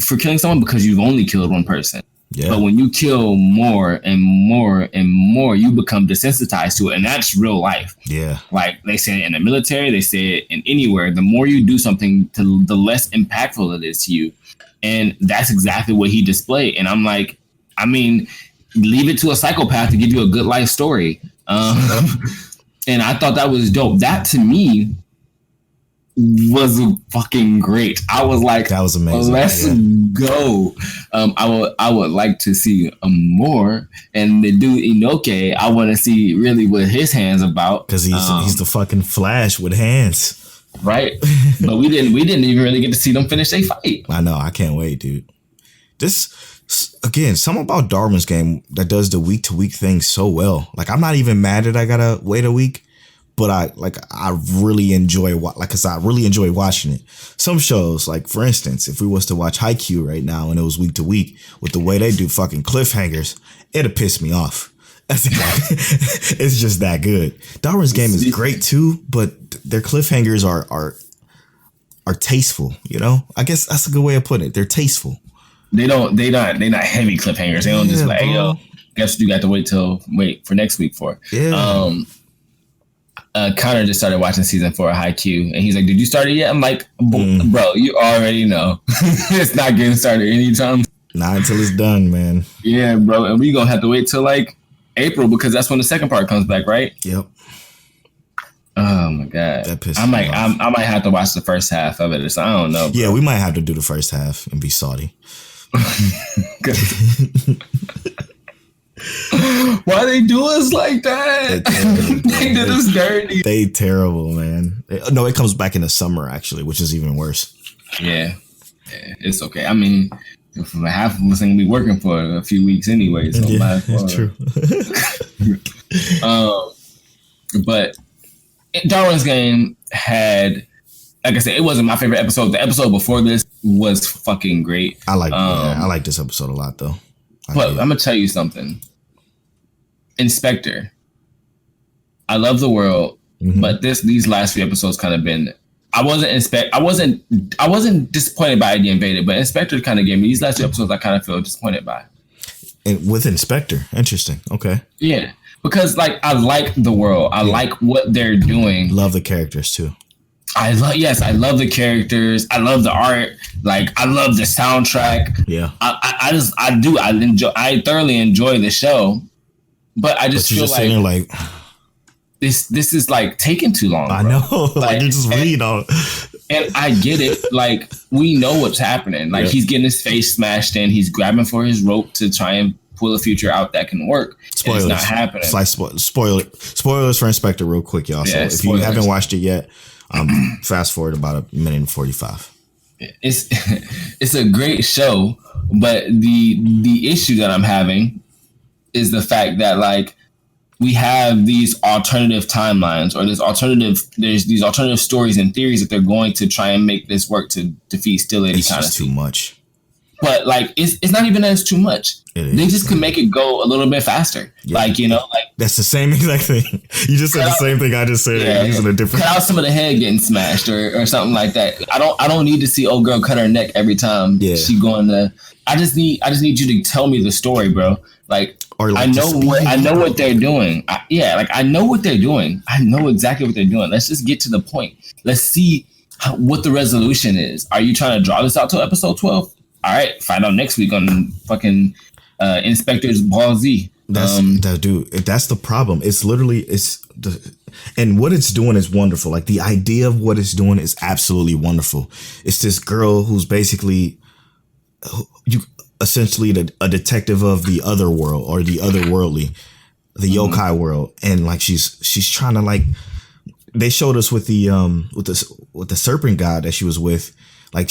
S4: For killing someone? Because you've only killed one person. Yeah. But when you kill more and more and more, you become desensitized to it. And that's real life. Yeah. Like they say it in the military, they say it in anywhere. The more you do something, the less impactful it is to you. And that's exactly what he displayed. And I'm like, I mean, leave it to a psychopath to give you a good life story. And I thought that was dope. That to me was fucking great. I was like, that was amazing. Let's go. I would like to see more. And the dude Inoke, I want to see really what his hands about,
S3: because he's the fucking Flash with hands,
S4: right? But we didn't even really get to see them finish their fight.
S3: I know. I can't wait, dude. This again, something about Darwin's game that does the week to week thing so well. Like, I'm not even mad that I gotta wait a week. But I really enjoy watching it. Some shows, like for instance, if we was to watch Haikyuu right now and it was week to week, with the way they do fucking cliffhangers, it'd piss me off. It's just that good. Darwin's game is great too, but their cliffhangers are tasteful. You know, I guess that's a good way of putting it. They're tasteful.
S4: They're not heavy cliffhangers. They don't just like, hey, yo, guess what you got to wait for next week for. Yeah. Connor just started watching season 4 of Haikyuu, and he's like, "Did you start it yet?" I'm like, "Bro, you already know it's not getting started anytime.
S3: Not until it's done, man."
S4: Yeah, bro, and we gonna have to wait till like April because that's when the second part comes back, right?
S3: Yep.
S4: Oh my god, that pisses me off. I might have to watch the first half of it. So I don't know. Bro.
S3: Yeah, we might have to do the first half and be salty.
S4: Why they do us like that? They did us dirty.
S3: They terrible, man. No, it comes back in the summer actually, which is even worse.
S4: Yeah, it's okay. I mean, half of us ain't gonna be working for a few weeks anyway. So yeah, that's true. But Darwin's game had, like I said, it wasn't my favorite episode. The episode before this was fucking great.
S3: I like this episode a lot though.
S4: But I'm gonna tell you something. Inspector, I love the world, but these last few episodes kind of been. I wasn't disappointed by ID Invaded, but Inspector kind of gave me these last few episodes. I kind of feel disappointed by.
S3: And with Inspector, interesting. Okay.
S4: Yeah, because like I like the world. I like what they're doing.
S3: Love the characters too.
S4: I love the characters. I love the art. Like I love the soundtrack.
S3: Yeah.
S4: I thoroughly enjoy the show, but I just feel like this is like taking too long.
S3: I know. Like you just read on.
S4: And I get it. Like we know what's happening. Like he's getting his face smashed in. He's grabbing for his rope to try and pull a future out that can work. Spoilers. And it's not happening.
S3: It's like spoilers for Inspector real quick, y'all.
S4: Yeah,
S3: so if you haven't watched it yet, fast forward about a minute and 45.
S4: It's a great show, but the issue that I'm having is the fact that like we have these alternative timelines or there's these alternative stories and theories that they're going to try and make this work to defeat still any kind of
S3: too much.
S4: But like it's not even that it's too much. They just could make it go a little bit faster. Yeah. Like, you know, like
S3: that's the same exact thing. You just said the same thing I just said. Yeah, using a different.
S4: Cut out some of the head getting smashed or something like that. I don't need to see old girl cut her neck every time she going to. I just need you to tell me the story, bro. Like, I know what they're doing. I know what they're doing. I know exactly what they're doing. Let's just get to the point. Let's see what the resolution is. Are you trying to draw this out till episode 12? All right, find out next week on fucking Inspector's Ball Z.
S3: That's the problem. It's literally and what it's doing is wonderful. Like the idea of what it's doing is absolutely wonderful. It's this girl who's basically essentially a detective of the other world or the otherworldly, the yokai world, and like she's trying to like. They showed us with the serpent god that she was with, like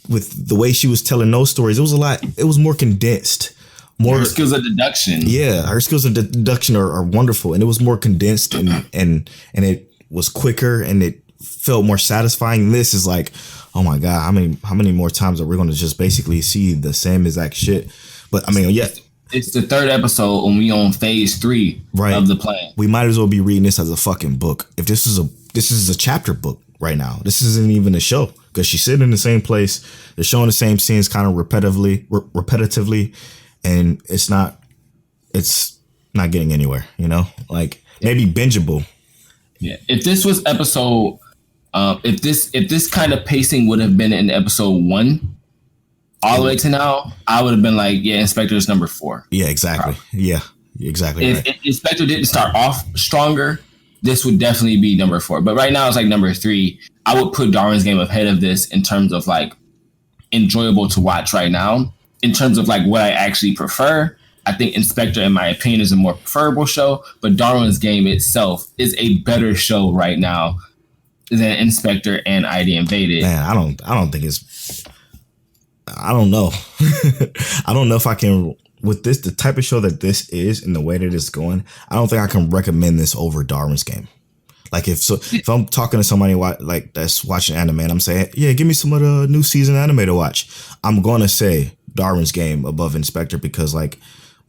S3: with the way she was telling those stories. It was a lot. It was more condensed. More
S4: her skills of deduction.
S3: Yeah, her skills of deduction are wonderful, and it was more condensed and it was quicker and it felt more satisfying. This is like, oh my god, how many more times are we going to just basically see the same exact shit? But I mean, yeah.
S4: It's the third episode when we on phase 3 of the plan.
S3: We might as well be reading this as a fucking book. If this is a chapter book right now. This isn't even a show because she's sitting in the same place. They're showing the same scenes kind of repetitively, and it's not getting anywhere. You know, like maybe bingeable.
S4: Yeah. If this was episode, if this kind of pacing would have been in episode 1. All the way to now, I would have been like, yeah, Inspector is number 4.
S3: Yeah, exactly. Probably. Yeah, exactly.
S4: If Inspector didn't start off stronger, this would definitely be number 4. But right now, it's like number 3. I would put Darwin's Game ahead of this in terms of like enjoyable to watch right now. In terms of like what I actually prefer, I think Inspector, in my opinion, is a more preferable show. But Darwin's Game itself is a better show right now than Inspector and ID Invaded.
S3: Man, I don't think it's. I don't know. I don't know if I can, with this, the type of show that this is and the way that it's going, I don't think I can recommend this over Darwin's Game. Like if I'm talking to somebody like that's watching anime and I'm saying, yeah, give me some of the new season anime to watch, I'm going to say Darwin's Game above Inspector because like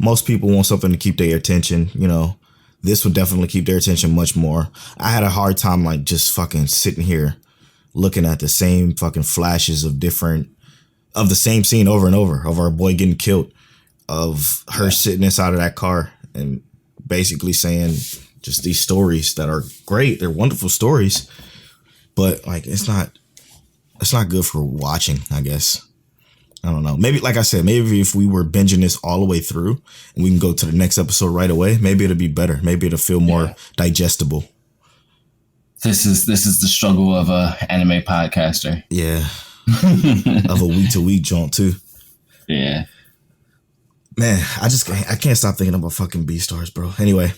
S3: most people want something to keep their attention. You know, this would definitely keep their attention much more. I had a hard time like just fucking sitting here looking at the same fucking flashes of the same scene over and over of our boy getting killed, of her sitting inside of that car and basically saying just these stories that are great. They're wonderful stories, but like, it's not good for watching, I guess. I don't know. Maybe, like I said, maybe if we were binging this all the way through and we can go to the next episode right away, maybe it'll be better. Maybe it'll feel more digestible.
S4: This is the struggle of a anime podcaster.
S3: Yeah. Of a week to week joint too.
S4: Yeah.
S3: Man, I can't stop thinking about fucking Beaststars, bro. Anyway,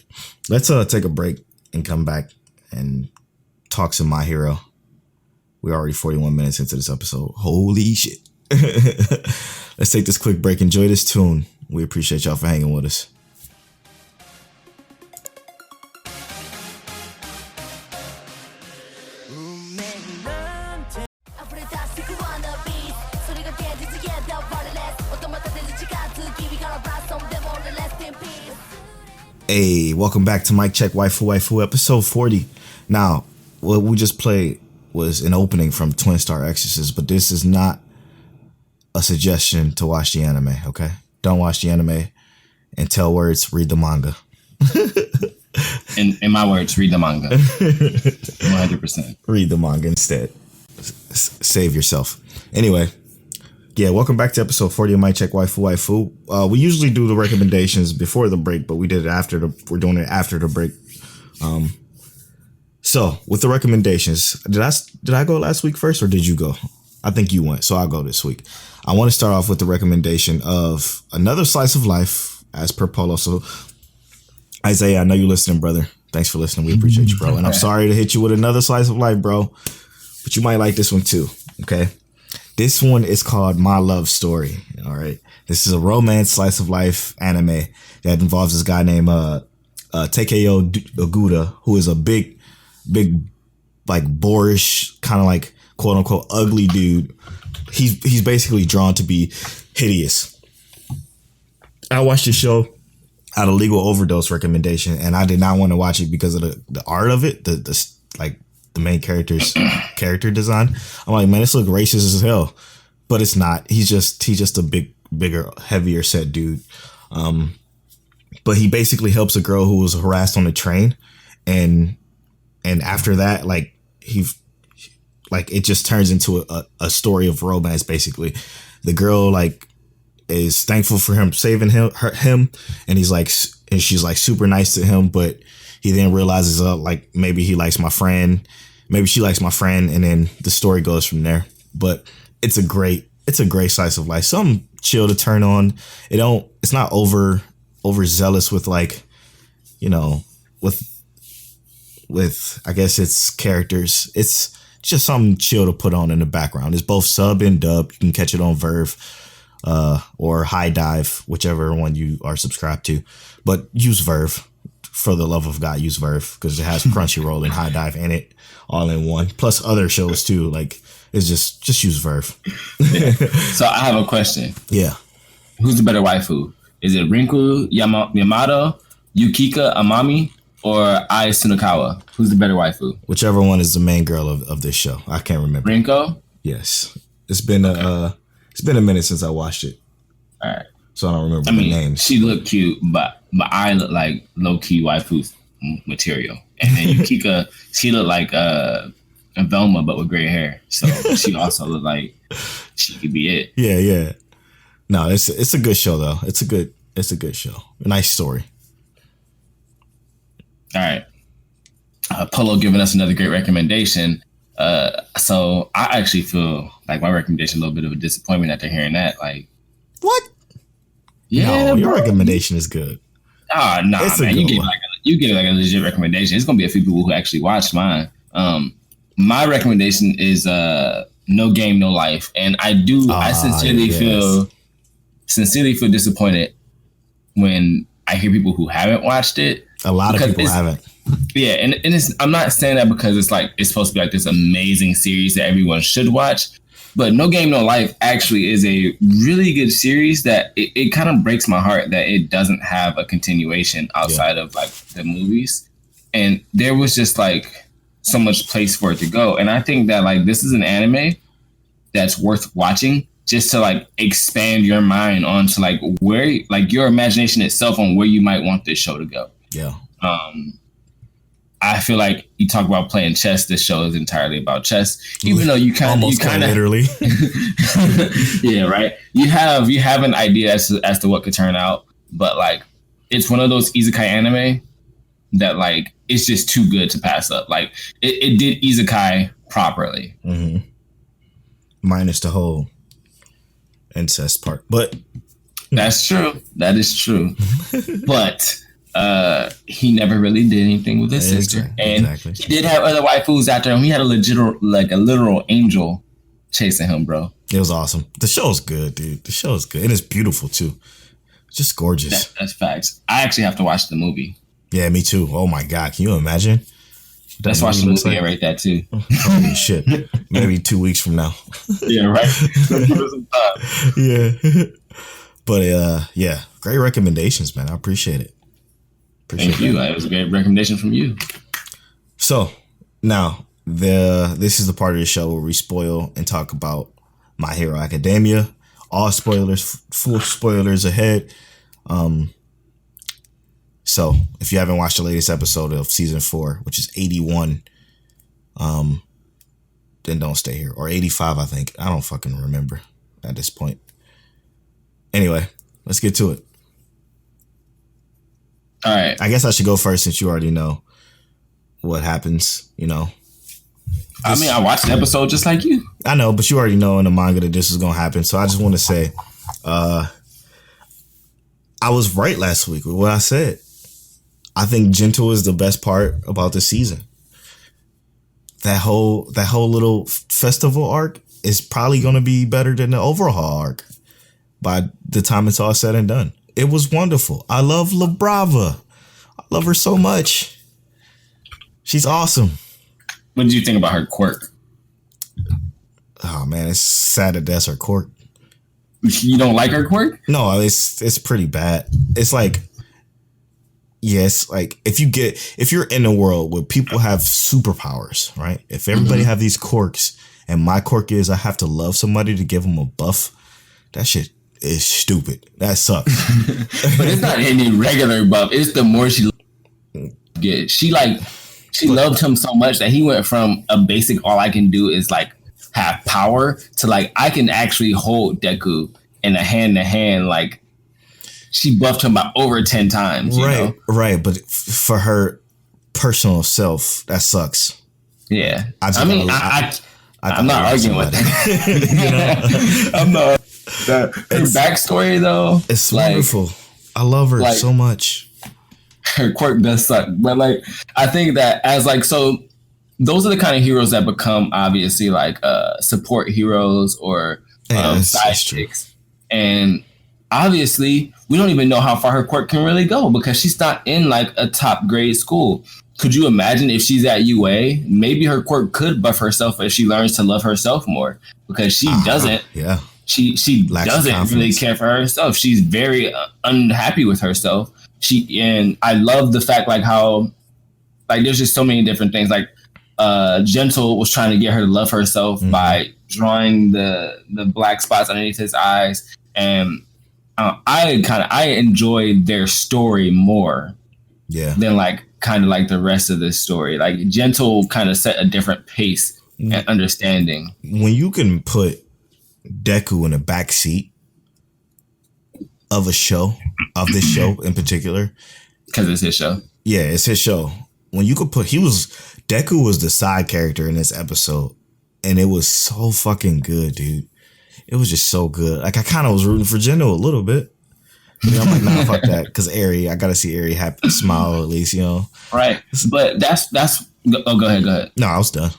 S3: let's take a break and come back and talk some My Hero. We're already 41 minutes into this episode. Holy shit. Let's take this quick break. Enjoy this tune. We appreciate y'all for hanging with us. Hey, welcome back to Mic Check Waifu episode 40. Now, what we just played was an opening from Twin Star Exorcist, but this is not a suggestion to watch the anime, okay? Don't watch the anime. In Telle words, read the manga.
S4: In my words, read the manga. 100%.
S3: Read the manga instead. Save yourself. Anyway, yeah, welcome back to episode 40 of Mic Check Waifu. We usually do the recommendations before the break, but we're doing it after the break. So with the recommendations, did I go last week first or did you go? I think you went, so I'll go this week. I want to start off with the recommendation of another slice of life as per Polow. So Isaiah, I know you're listening, brother. Thanks for listening. We appreciate you, bro. And I'm sorry to hit you with another slice of life, bro, but you might like this one too. Okay. This one is called My Love Story. All right. This is a romance slice of life anime that involves this guy named Takeo Oguda, who is a big, like boorish, kind of like quote unquote ugly dude. He's basically drawn to be hideous. I watched the show out of legal overdose recommendation, and I did not want to watch it because of the art of it, the main character's character design. I'm like, man, this looks racist as hell, but it's not. He's just a bigger, heavier set dude. But he basically helps a girl who was harassed on the train, and after that, like it just turns into a story of romance. Basically, the girl like is thankful for him saving him, and she's like super nice to him, but he then realizes like maybe he likes my friend, maybe she likes my friend, and then the story goes from there. But it's a great it's a great slice of life. Something chill to turn on. It's not overzealous with like, you know, with I guess it's characters. It's just something chill to put on in the background. It's both sub and dub. You can catch it on Verve or High Dive, whichever one you are subscribed to. But use Verve. For the love of God, use Verve because it has Crunchyroll and High Dive in it all in one. Plus other shows too. Like it's just use Verve.
S4: Yeah. So I have a question.
S3: Yeah.
S4: Who's the better waifu? Is it Rinku Yamato, Yukika Amami, or Ai Tsunokawa? Who's the better waifu?
S3: Whichever one is the main girl of this show. I can't remember.
S4: Rinko?
S3: Yes. It's been a minute since I watched it.
S4: All right.
S3: So I don't remember the names.
S4: She looked cute, but I look like low key waifu material. And then Yukika, she looked like a Velma but with gray hair. So she also looked like she could be it.
S3: Yeah. No, it's a good show though. It's a good show. A nice story.
S4: All right. Polow giving us another great recommendation. So I actually feel like my recommendation a little bit of a disappointment after hearing that. Like,
S3: what?
S4: Yeah,
S3: no, your recommendation is good.
S4: Oh, nah, man. You get like a legit recommendation. It's gonna be a few people who actually watched mine. My recommendation is No Game, No Life, and I sincerely feel disappointed when I hear people who haven't watched it.
S3: A lot of people haven't.
S4: Yeah, and I'm not saying that because it's supposed to be like this amazing series that everyone should watch. But No Game, No Life actually is a really good series that it kind of breaks my heart that it doesn't have a continuation outside of like the movies. And there was just like so much place for it to go. And I think that like this is an anime that's worth watching just to like expand your mind onto like where like your imagination itself on where you might want this show to go.
S3: Yeah.
S4: I feel like you talk about playing chess. This show is entirely about chess, even though you kind of
S3: literally.
S4: Yeah, right. You have an idea as to what could turn out, but like it's one of those isekai anime that like it's just too good to pass up. Like it did isekai properly,
S3: minus the whole incest part, but
S4: that's true. That is true, but. He never really did anything with his sister, and he did have other waifus out there, and he had a literal angel chasing him, bro.
S3: It was awesome. The show's good, dude. The show's good, and it's beautiful too. It's just gorgeous.
S4: That's facts. I actually have to watch the movie.
S3: Yeah, me too. Oh my god, can you imagine?
S4: Let's watch the movie and rate that too.
S3: Holy shit! Maybe 2 weeks from now.
S4: Yeah, right. Let's give it some time.
S3: Yeah, but yeah, great recommendations, man. I appreciate it.
S4: Thank you. It was a great recommendation from you.
S3: So now this is the part of the show where we spoil and talk about My Hero Academia. All spoilers, full spoilers ahead. So if you haven't watched the latest episode of season 4, which is 81, then don't stay here. Or 85, I think. I don't fucking remember at this point. Anyway, let's get to it.
S4: All right.
S3: I guess I should go first since you already know what happens, you know.
S4: I mean, I watched the episode just like you.
S3: I know, but you already know in the manga that this is going to happen. So I just want to say, I was right last week with what I said. I think Gentle is the best part about the season. That whole little festival arc is probably going to be better than the overhaul arc by the time it's all said and done. It was wonderful. I love La Brava. I love her so much. She's awesome.
S4: What did you think about her quirk?
S3: Oh man, it's sad that that's her quirk.
S4: You don't like her quirk?
S3: No, it's pretty bad. It's like, yes, like if you're in a world where people have superpowers, right? If everybody have these quirks, and my quirk is I have to love somebody to give them a buff, that shit is stupid. That sucks.
S4: But it's not any regular buff. It's the more she gets. She loved him so much that he went from a basic all I can do is like have power to like I can actually hold Deku in a hand to hand. Like she buffed him by over 10 times. You know?
S3: Right. But for her personal self, that sucks.
S4: Yeah. I'm not arguing with that. I'm not. Her backstory though,
S3: it's wonderful. I love her so much.
S4: Her quirk does suck, but like I think that as like so, those are the kind of heroes that become obviously like support heroes or side chicks, and obviously we don't even know how far her quirk can really go because she's not in like a top grade school. Could you imagine if she's at UA? Maybe her quirk could buff herself as she learns to love herself more because she doesn't.
S3: Yeah.
S4: She doesn't really care for herself. She's very unhappy with herself. And I love the fact like how like there's just so many different things. Like Gentle was trying to get her to love herself by drawing the black spots underneath his eyes, and I enjoyed their story more. Yeah. Than like kind of like the rest of this story. Like Gentle kind of set a different pace and understanding.
S3: When you can put Deku in the back seat of this show in particular,
S4: because it's his show.
S3: Yeah, it's his show. When you could put Deku was the side character in this episode, and it was so fucking good, dude. It was just so good. Like I kind of was rooting for Gentle a little bit. You know, I'm like, nah, fuck that. Because I gotta see Eri happy, smile at least, you know.
S4: Right, but that's. Oh, go ahead.
S3: No, I was done.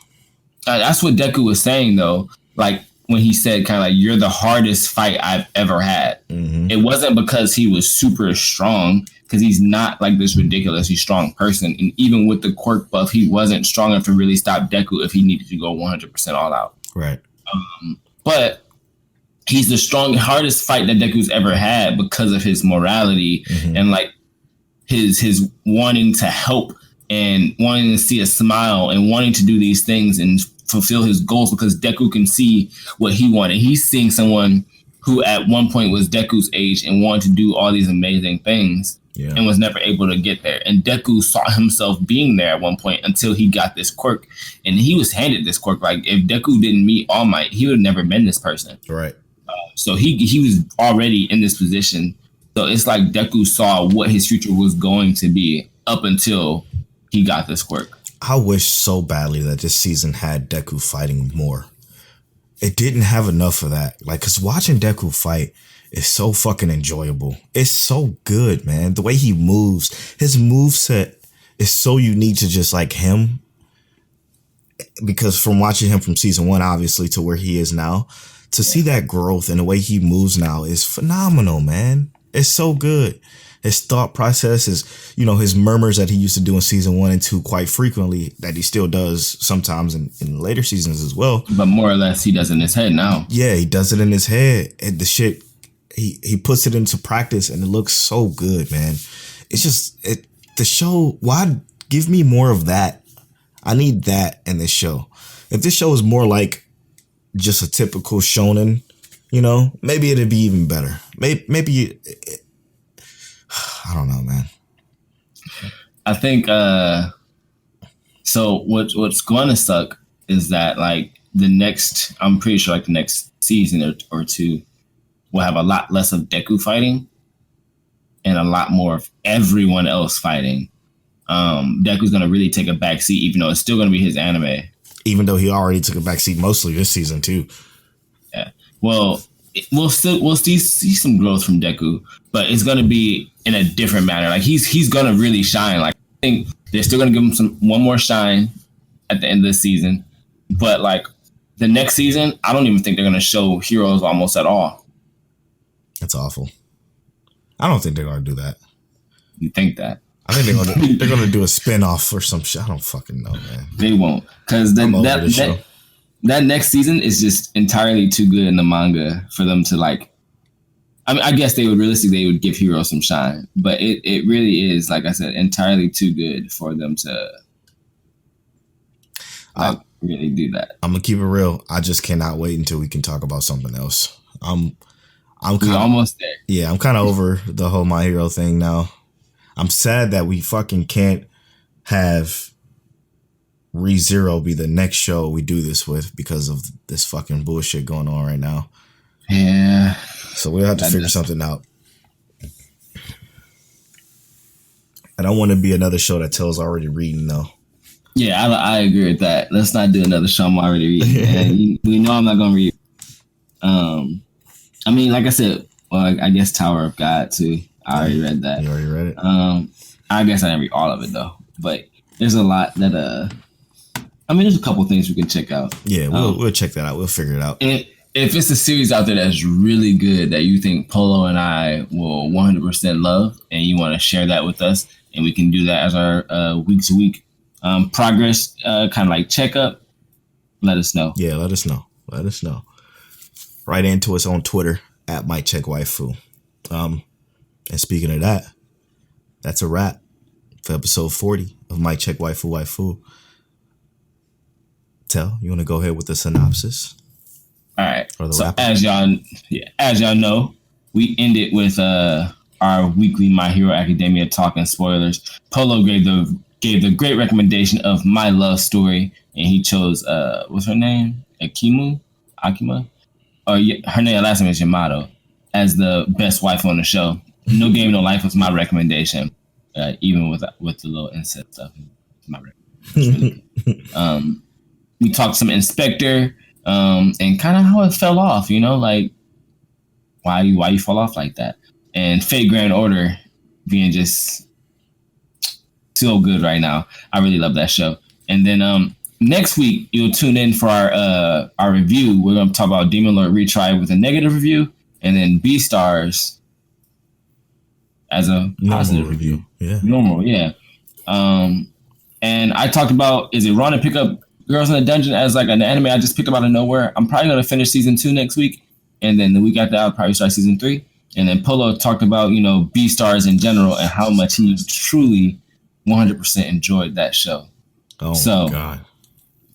S4: That's what Deku was saying though. Like when he said, kind of like, "You're the hardest fight I've ever had." Mm-hmm. It wasn't because he was super strong, because he's not like this ridiculously strong person. And even with the quirk buff, he wasn't strong enough to really stop Deku if he needed to go 100% all out.
S3: Right.
S4: But he's the hardest fight that Deku's ever had because of his morality and like his wanting to help and wanting to see a smile and wanting to do these things and fulfill his goals, because Deku can see what he wanted. He's seeing someone who at one point was Deku's age and wanted to do all these amazing things and was never able to get there. And Deku saw himself being there at one point until he got this quirk, and he was handed this quirk. Like if Deku didn't meet All Might, he would have never been this person.
S3: Right.
S4: So he was already in this position. So it's like Deku saw what his future was going to be up until he got this quirk.
S3: I wish so badly that this season had Deku fighting more. It didn't have enough of that. Like, because watching Deku fight is so fucking enjoyable. It's so good, man. The way he moves, his moveset is so unique to just like him. Because from watching him from season 1, obviously, to where he is now, to see that growth and the way he moves now is phenomenal, man. It's so good. His thought process is, you know, his murmurs that he used to do in season 1 and 2 quite frequently, that he still does sometimes in later seasons as well.
S4: But more or less he does it in his head now.
S3: Yeah, he does it in his head. And the shit, he puts it into practice and it looks so good, man. It's just, the show, why give me more of that? I need that in this show. If this show is more like just a typical shonen, you know, maybe it'd be even better. Maybe I don't know, man.
S4: I think so what's going to suck is that like I'm pretty sure like the next season or two will have a lot less of Deku fighting and a lot more of everyone else fighting. Deku's going to really take a back seat, even though it's still going to be his anime.
S3: Even though he already took a back seat mostly this season too.
S4: Yeah. Well, we'll see some growth from Deku, but it's going to be in a different manner. Like he's going to really shine. Like I think they're still going to give him one more shine at the end of the season, but like the next season, I don't even think they're going to show heroes almost at all.
S3: That's awful. I don't think they're going to do that.
S4: You think that?
S3: I think they're gonna do a spinoff or some shit. I don't fucking know, man.
S4: They won't, because that next season is just entirely too good in the manga for them to like. I mean, I guess they would give Hero some shine, but it really is, like I said, entirely too good for them to really do that.
S3: I'm gonna keep it real. I just cannot wait until we can talk about something else. We're
S4: almost there.
S3: Yeah, I'm kind of over the whole My Hero thing now. I'm sad that we fucking can't have ReZero be the next show we do this with because of this fucking bullshit going on right now.
S4: Yeah.
S3: So we'll have to figure something out. I don't want to be another show that Telle's already reading though.
S4: Yeah, I agree with that. Let's not do another show I'm already reading. And we know I'm not gonna read. I mean, like I said, well, I guess Tower of God too. I already read that.
S3: You already read it.
S4: I guess I didn't read all of it though. But there's a lot that I mean, there's a couple things we can check out.
S3: Yeah, we'll check that out. We'll figure it out.
S4: And if it's a series out there that's really good that you think Polo and I will 100% love, and you want to share that with us, and we can do that as our week to week progress, kind of like checkup, let us know.
S3: Yeah, let us know. Let us know. Right into us on Twitter at Mic Check Waifu. And speaking of that, that's a wrap for episode 40 of Mic Check Waifu. Tell, you want to go ahead with the synopsis?
S4: All right. So as y'all know, we ended with our weekly My Hero Academia talk and spoilers. Polo gave the great recommendation of My Love Story, and he chose what's her name? Akima? Or her last name is Yamato as the best wife on the show. No Game No Life was my recommendation, even with the little incest stuff. My recommendation. We talked some Inspector. And kind of how it fell off, like why you fall off like that, and Fate Grand Order being just so good right now. I really love that show. And then next week you'll tune in for our review. We're gonna talk about Demon Lord Retry with a negative review, and then Beaststars as a positive review.
S3: Yeah,
S4: normal, yeah. And I talked about, is it wrong to pick up Girls in the Dungeon as like an anime I just picked up out of nowhere? I'm probably going to finish season 2 next week. And then the week after that, I'll probably start season 3. And then Polo talked about, Beastars in general and how much he truly 100% enjoyed that show.
S3: Oh,
S4: so,
S3: my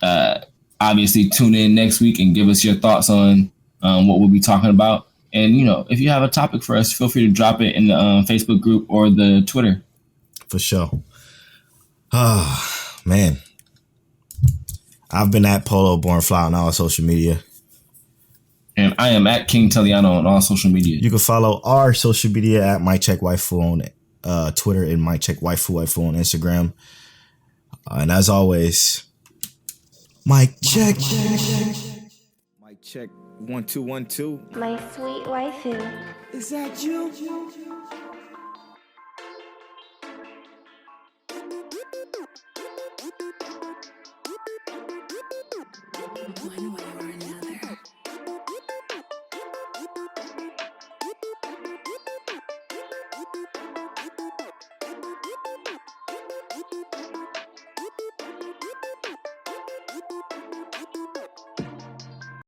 S3: God.
S4: Obviously, tune in next week and give us your thoughts on what we'll be talking about. And, if you have a topic for us, feel free to drop it in the Facebook group or the Twitter.
S3: For sure. Oh, man. I've been at Polo Born Fly on all social media.
S4: And I am at King Telliano on all social media.
S3: You can follow our social media at Mic Check Waifu on Twitter and Mic Check Waifu on Instagram. And as always, Mic Check.
S1: Mic check 1 2 1 2.
S2: My sweet waifu.
S1: Is that you?
S2: One way.